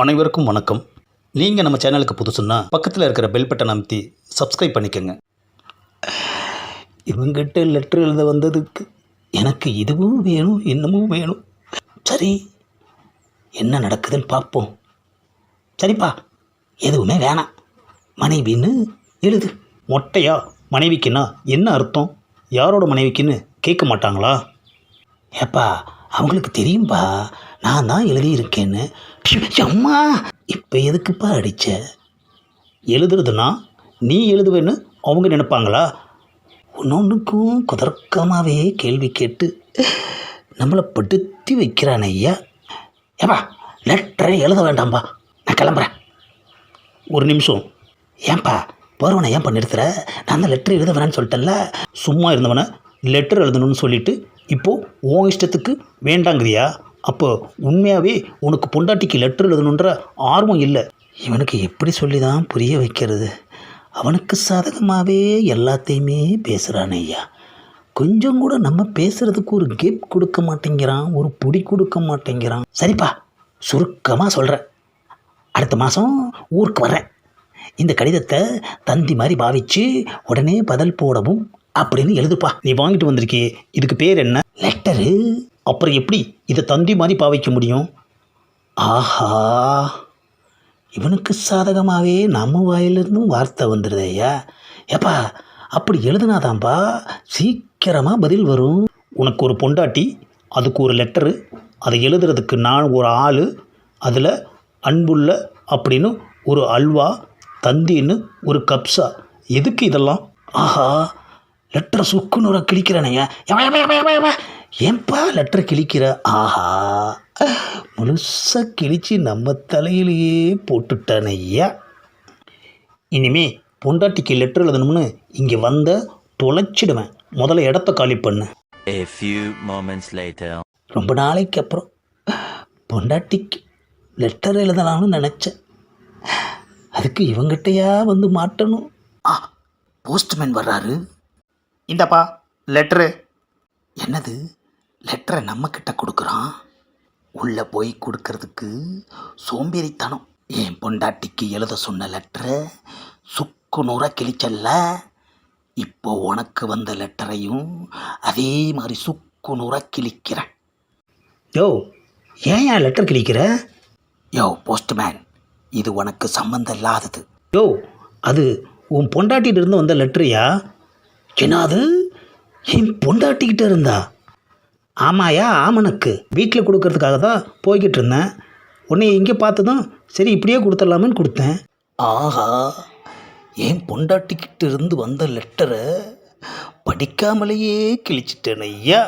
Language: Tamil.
அனைவருக்கும் வணக்கம். நீங்கள் நம்ம சேனலுக்கு புதுசுன்னா பக்கத்தில் இருக்கிற பெல் பட்டன் அமைத்தி சப்ஸ்கிரைப் பண்ணிக்கோங்க. இவங்கிட்ட லெட்ரு எழுத வந்ததுக்கு எனக்கு இதுவும் வேணும் இன்னமும் வேணும். சரி, என்ன நடக்குதுன்னு பார்ப்போம். சரிப்பா, எதுவுமே வேணாம், மனைவின்னு எழுது. மொட்டையா மனைவிக்குன்னா என்ன அர்த்தம்? யாரோட மனைவிக்குன்னு கேட்க மாட்டாங்களா? ஏப்பா, அவங்களுக்கு தெரியும்பா நான் தான் எழுதியிருக்கேன்னு. அம்மா, இப்போ எதுக்குப்பா அடித்த? எழுதுறதுன்னா நீ எழுதுவேன்னு அவங்க நினைப்பாங்களா? ஒன்றுக்கும் குதர்க்கமாகவே கேள்வி கேட்டு நம்மளை படுத்தி வைக்கிறான் ஐயா. ஏப்பா, லெட்டரை எழுத வேண்டாம்பா, நான் கிளம்புறேன். ஒரு நிமிஷம். ஏன்பா வருவனை ஏன் பண்ணிடுத்துற? நான் தான் லெட்டர் எழுத வேணான்னு சொல்லிட்டேன்ல. சும்மா இருந்தவனை லெட்டர் எழுதணும்னு சொல்லிவிட்டு இப்போது உன் இஷ்டத்துக்கு வேண்டாங்கிறியா? அப்போ உண்மையாகவே உனக்கு பொண்டாட்டிக்கு லெட்டர் எழுதணுன்ற ஆர்வம் இல்லை. இவனுக்கு எப்படி சொல்லி தான் புரிய வைக்கிறது? அவனுக்கு சாதகமாகவே எல்லாத்தையுமே பேசுகிறான் ஐயா. கொஞ்சம் கூட நம்ம பேசுகிறதுக்கு ஒரு கேப் கொடுக்க மாட்டேங்கிறான், ஒரு புடி கொடுக்க மாட்டேங்கிறான். சரிப்பா, சுருக்கமாக சொல்கிறேன். அடுத்த மாதம் ஊருக்கு வர்றேன். இந்த கடிதத்தை தந்தி மாதிரி பாவிச்சு உடனே பதில் போடவும் அப்படின்னு எழுதுப்பா. நீ வாங்கிட்டு வந்திருக்கே, இதுக்கு பேர் என்ன? லெட்டரு. அப்புறம் எப்படி இதை தந்தி மாதிரி பாவிக்க முடியும்? ஆஹா, இவனுக்கு சாதகமாகவே நம்ம வாயிலிருந்தும் வார்த்தை வந்துடுது ஐயா. ஏப்பா, அப்படி எழுதுனாதான்ப்பா சீக்கிரமாக பதில் வரும். உனக்கு ஒரு பொண்டாட்டி, அதுக்கு ஒரு லெட்டரு, அதை எழுதுறதுக்கு நான் ஒரு ஆள், அதில் அன்புள்ள அப்படின்னு ஒரு அல்வா, தந்தின்னு ஒரு கப்ஸா. எதுக்கு இதெல்லாம்? ஆஹா, லெட்டரை சுக்குநூறாக கிழிக்கிறானையா. ஏன்பா லெட்டரை கிழிக்கிற? ஆஹா, முழுசாக கிழிச்சு நம்ம தலையிலேயே போட்டுட்டானையா. இனிமே பொண்டாட்டிக்கு லெட்டர் எழுதணும்னு இங்கே வந்த தொலைச்சிடுவேன். முதல்ல இடத்த காலி பண்ணு. A few moments later. ரொம்ப நாளைக்கு அப்புறம் பொண்டாட்டிக்கு லெட்டர் எழுதலாம்னு நினச்சேன். அதுக்கு இவங்கிட்டையா வந்து மாட்டணும். போஸ்ட்மேன் வர்றாரு. இந்தப்பா லெட்ரு. என்னது, லெட்டரை நம்மக்கிட்ட கொடுக்குறான்? உள்ளே போய் கொடுக்கறதுக்கு சோம்பேறித்தனம். என் பொண்டாட்டிக்கு எழுத சொன்ன லெட்டரை சுக்கு நூறாக கிழிச்சல்ல. இப்போ உனக்கு வந்த லெட்டரையும் அதே மாதிரி சுக்கு நூறாக கிழிக்கிறேன். யோ, ஏன் லெட்டர் கிழிக்கிற? யோ போஸ்ட்மேன், இது உனக்கு சம்மந்தம் இல்லாதது. யோ, அது உன் பொண்டாட்டிகிட்ட வந்த லெட்டரையா? என்னது, என் பொண்டாட்டிக்கிட்ட இருந்தா? ஆமாயா, ஆமனுக்கு வீட்டில் கொடுக்கறதுக்காக தான் போய்கிட்டு இருந்தேன். உன்னை இங்கே பார்த்ததும் சரி இப்படியே கொடுத்துடலாமேன்னு கொடுத்தேன். ஆஹா, என் பொண்டாட்டிக்கிட்ட இருந்து வந்த லெட்டரை படிக்காமலேயே கிழிச்சிட்டேன் ஐயா.